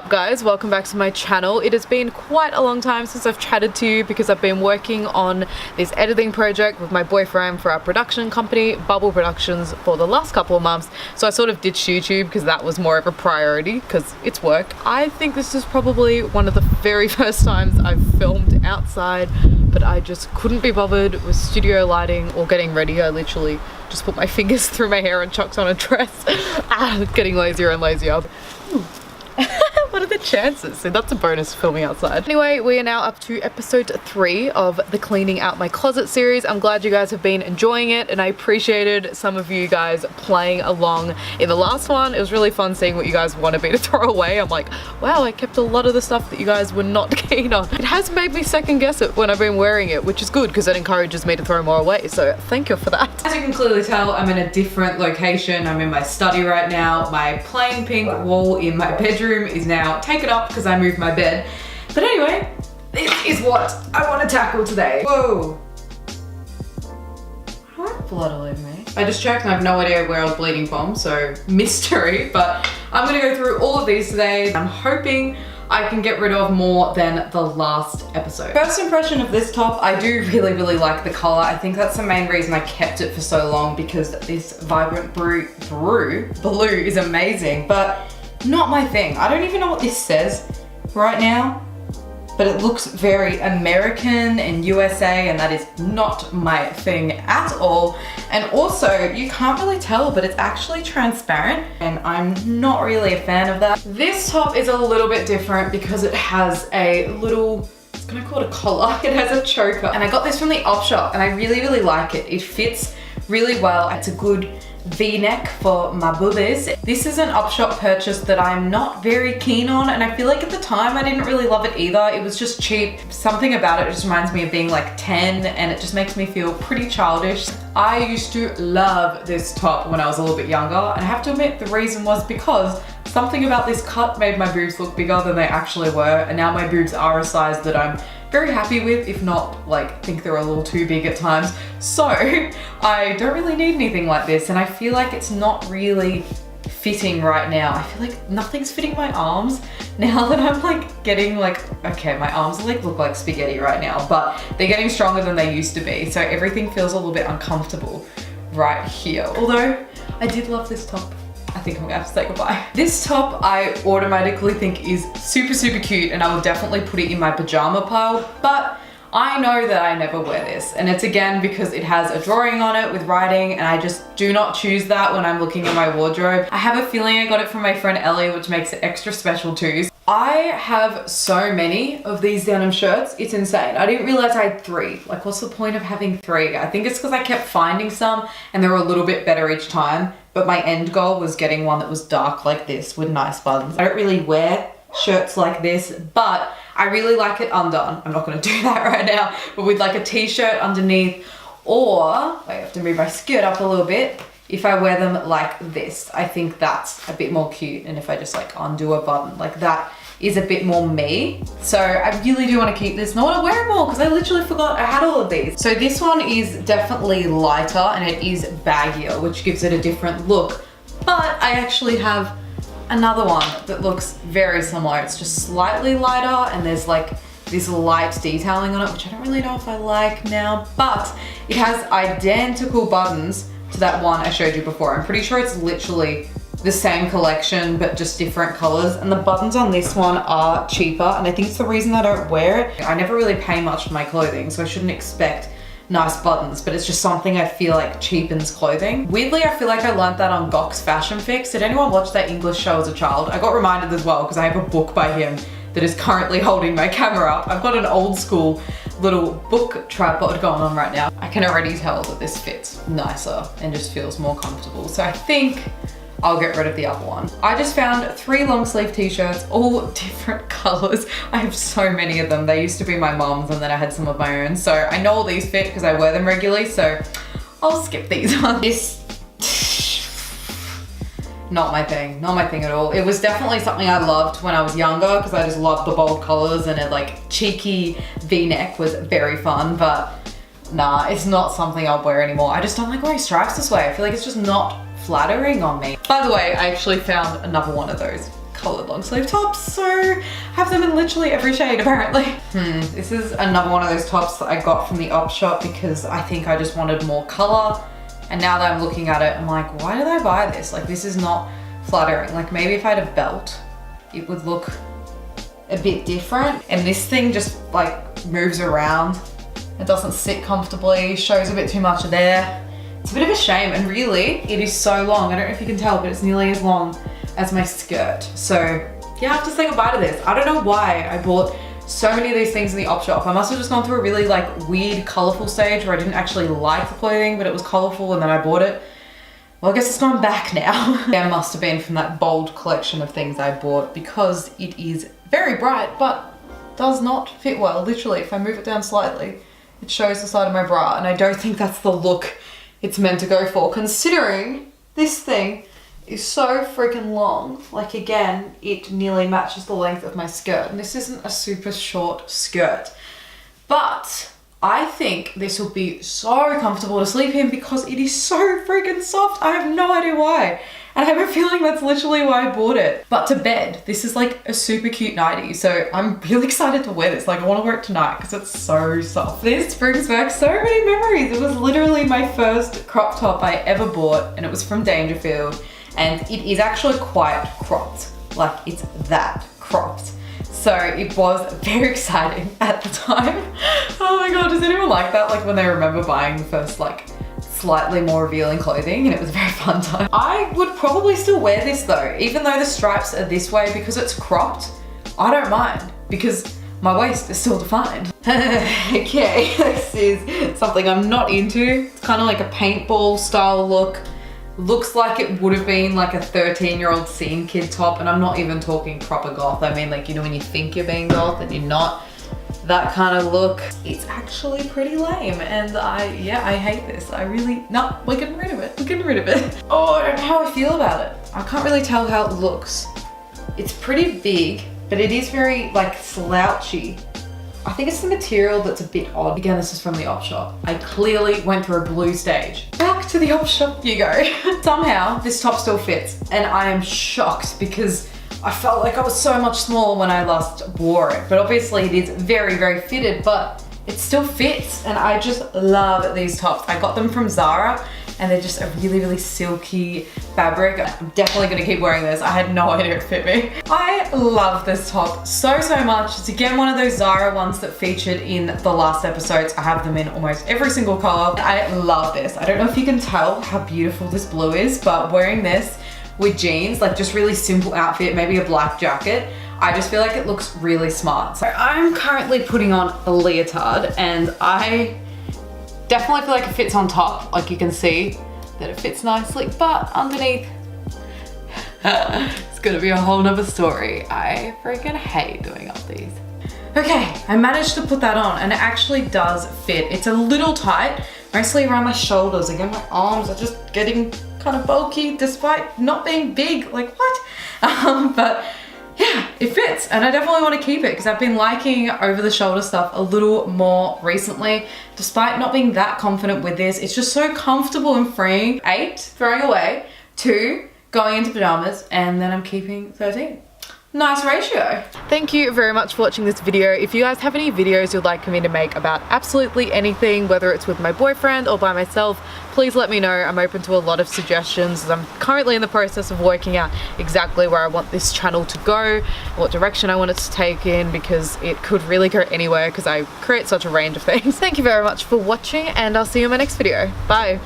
Guys, welcome back to my channel. It has been quite a long time since I've chatted to you because I've been working on this editing project with my boyfriend for our production company, Bubble Productions, for the last couple of months. So I sort of ditched YouTube because that was more of a priority because it's work. I think this is probably one of the very first times I've filmed outside, but I just couldn't be bothered with studio lighting or getting ready. I literally just put my fingers through my hair and chucked on a dress. Getting lazier and lazier. What are the chances? So that's a bonus filming outside. Anyway, we are now up to episode 3 of the Cleaning Out My Closet series. I'm glad you guys have been enjoying it, and I appreciated some of you guys playing along in the last one. It was really fun seeing what you guys wanted me to throw away. I'm like, wow, I kept a lot of the stuff that you guys were not keen on. It has made me second guess it when I've been wearing it, which is good because it encourages me to throw more away. So thank you for that. As you can clearly tell, I'm in a different location. I'm in my study right now. My plain pink wall in my bedroom is now taken up because I moved my bed. But anyway, this is what I want to tackle today. Whoa. How did blood leave me? I just checked and I have no idea where I was bleeding from, so mystery. But I'm gonna go through all of these today. I'm hoping I can get rid of more than the last episode. First impression of this top, I do really like the color. I think that's the main reason I kept it for so long, because this vibrant blue is amazing, but not my thing. I don't even know what this says right now, but it looks very American and USA, and that is not my thing at all. And also, you can't really tell, but it's actually transparent, and I'm not really a fan of that. This top is a little bit different because it has a little, it's gonna call it a collar. It has a choker, and I got this from the op shop, and I really like it. It fits really well. It's a good V-neck for my boobies. This is an op shop purchase that I'm not very keen on, and I feel like at the time I didn't really love it either. It was just cheap. Something about it just reminds me of being like 10, and it just makes me feel pretty childish. I used to love this top when I was a little bit younger, and I have to admit the reason was because something about this cut made my boobs look bigger than they actually were, and now my boobs are a size that I'm very happy with, if not like think they're a little too big at times. So I don't really need anything like this, and I feel like it's not really fitting right now. I feel like nothing's fitting my arms now that I'm like getting like, okay, my arms like look like spaghetti right now, but they're getting stronger than they used to be. So everything feels a little bit uncomfortable right here. Although I did love this top. I think I'm gonna have to say goodbye. This top I automatically think is super cute, and I will definitely put it in my pajama pile, but I know that I never wear this, and it's again because it has a drawing on it with writing, and I just do not choose that when I'm looking at my wardrobe. I have a feeling I got it from my friend Ellie, which makes it extra special too. I have so many of these denim shirts, it's insane. I didn't realize I had 3. Like, what's the point of having 3? I think it's because I kept finding some and they were a little bit better each time, but my end goal was getting one that was dark like this with nice buttons. I don't really wear shirts like this, but I really like it undone. I'm not gonna do that right now, but with like a t-shirt underneath, or I have to move my skirt up a little bit. If I wear them like this, I think that's a bit more cute. And if I just like undo a button, like that is a bit more me. So I really do want to keep this, and I want to wear it more because I literally forgot I had all of these. So this one is definitely lighter and it is baggier, which gives it a different look. But I actually have another one that looks very similar. It's just slightly lighter, and there's like this light detailing on it, which I don't really know if I like now, but it has identical buttons to that one I showed you before. I'm pretty sure it's literally the same collection, but just different colors. And the buttons on this one are cheaper, and I think it's the reason I don't wear it. I never really pay much for my clothing, so I shouldn't expect nice buttons, but it's just something I feel like cheapens clothing. Weirdly, I feel like I learned that on Gok's Fashion Fix. Did anyone watch that English show as a child? I got reminded as well because I have a book by him that is currently holding my camera up. I've got an old school little book tripod going on right now. I can already tell that this fits nicer and just feels more comfortable. So I think I'll get rid of the other one. I just found 3 long sleeve t-shirts, all different colors. I have so many of them. They used to be my mom's, and then I had some of my own. So I know all these fit because I wear them regularly, so I'll skip these ones. This, not my thing at all. It was definitely something I loved when I was younger because I just loved the bold colors, and a like cheeky V-neck was very fun, but nah, it's not something I'll wear anymore. I just don't like wearing stripes this way. I feel like it's just not flattering on me. By the way, I actually found another one of those colored long sleeve tops, so have them in literally every shade apparently. This is another one of those tops that I got from the op shop because I think I just wanted more color. And now that I'm looking at it, I'm like, why did I buy this? Like, this is not flattering. Like, maybe if I had a belt, it would look a bit different. And this thing just like moves around. It doesn't sit comfortably, shows a bit too much there. It's a bit of a shame, and really, it is so long. I don't know if you can tell, but it's nearly as long as my skirt. So yeah, I have to say goodbye to this. I don't know why I bought so many of these things in the op shop. I must have just gone through a really like weird, colorful stage where I didn't actually like the clothing, but it was colorful and then I bought it. Well, I guess it's gone back now. There must have been from that bold collection of things I bought because it is very bright, but does not fit well. Literally, if I move it down slightly, it shows the side of my bra, and I don't think that's the look it's meant to go for, considering this thing is so freaking long. Like, again, it nearly matches the length of my skirt, and this isn't a super short skirt, but I think this will be so comfortable to sleep in because it is so freaking soft. I have no idea why. And I have a feeling that's literally why I bought it. But to bed, this is like a super cute nightie. So I'm really excited to wear this. Like, I want to wear it tonight because it's so soft. This brings back so many memories. It was literally my first crop top I ever bought, and it was from Dangerfield. And it is actually quite cropped. Like, it's that cropped. So it was very exciting at the time. Oh my God, does anyone like that? Like when they remember buying the first like slightly more revealing clothing, and it was a very fun time. I would probably still wear this though, even though the stripes are this way because it's cropped. I don't mind because my waist is still defined. Okay, this is something I'm not into. It's kind of like a paintball style look. Looks like it would have been like a 13-year-old scene kid top, and I'm not even talking proper goth. I mean, like, you know, when you think you're being goth and you're not, that kind of look. It's actually pretty lame, and I hate this. No, we're getting rid of it. We're getting rid of it. Oh, I don't know how I feel about it. I can't really tell how it looks. It's pretty big, but it is very like slouchy. I think it's the material that's a bit odd. Again, this is from the op shop. I clearly went through a blue stage. Back to the op shop you go. Somehow, this top still fits, and I am shocked because I felt like I was so much smaller when I last wore it. But obviously it is very, very fitted, but it still fits, and I just love these tops. I got them from Zara, and they're just a really, really silky fabric. I'm definitely gonna keep wearing this. I had no idea it fit me. I love this top so, so much. It's again one of those Zara ones that featured in the last episodes. I have them in almost every single color. I love this. I don't know if you can tell how beautiful this blue is, but wearing this with jeans, like just really simple outfit, maybe a black jacket, I just feel like it looks really smart. So I'm currently putting on a leotard, and I definitely feel like it fits on top. Like, you can see that it fits nicely, but underneath, it's gonna be a whole nother story. I freaking hate doing up these. Okay, I managed to put that on, and it actually does fit. It's a little tight, mostly around my shoulders. Again, my arms are just getting kind of bulky despite not being big. Like, what? But yeah, it fits, and I definitely want to keep it because I've been liking over the shoulder stuff a little more recently. Despite not being that confident with this, it's just so comfortable and freeing. 8, throwing away. 2, going into pajamas, and then I'm keeping 13. Nice ratio. Thank you very much for watching this video. If you guys have any videos you'd like me to make about absolutely anything, whether it's with my boyfriend or by myself, please let me know. I'm open to a lot of suggestions, as I'm currently in the process of working out exactly where I want this channel to go, what direction I want it to take in, because it could really go anywhere because I create such a range of things. Thank you very much for watching, and I'll see you in my next video. Bye.